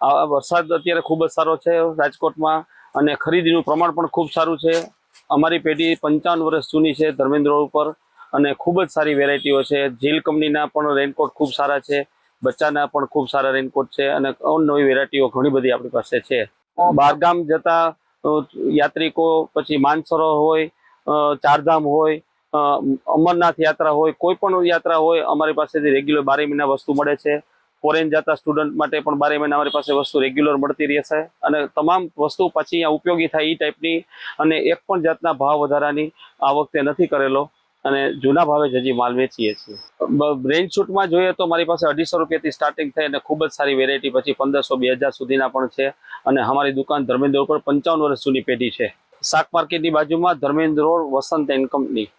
આ વરસાદ અત્યારે ખૂબ જ સારો છે રાજકોટમાં અને ખરીદીનું પ્રમાણ પણ ખૂબ સારું છે. અમારી પેઢી 55 વર્ષ જૂની છે ધર્મેન્દ્ર રોડ ઉપર અને ખૂબ જ સારી વેરાયટીઓ છે. જીલ કંપનીના પણ રેનકોટ ખૂબ સારા છે, બચ્ચાના પણ ખૂબ સારા રેનકોટ છે અને નવી વેરાયટીઓ ઘણી બધી આપણી પાસે છે. બહારગામ જતા યાત્રિકો, પછી માનસરોવર હોય, ચારધામ હોય, અમરનાથ યાત્રા હોય, કોઈ પણ યાત્રા હોય, અમારી પાસેથી રેગ્યુલર 12 મહિના વસ્તુ મળે છે. ફોરેન જતા સ્ટુડન્ટ માટે પણ 12 મહિના અમારી પાસે વસ્તુ રેગ્યુલર મળતી રહેશે અને તમામ વસ્તુ પછી અહીંયા ઉપયોગી થાય એ ટાઈપની અને એક પણ જાતના ભાવ વધારાની આ વખતે નથી કરેલો અને જૂના ભાવે જ હજી માલ વેચીએ છીએ. રેન્જ શૂટમાં જોઈએ તો મારી પાસે 250 રૂપિયાથી સ્ટાર્ટિંગ થાય અને ખૂબ જ સારી વેરાયટી પછી 1500-2000 સુધીના પણ છે અને અમારી દુકાન ધર્મેન્દ્ર રોડ પર 55 વર્ષ જૂની પેઢી છે. શાક માર્કેટની બાજુમાં Dharmendra road, Vasant and company.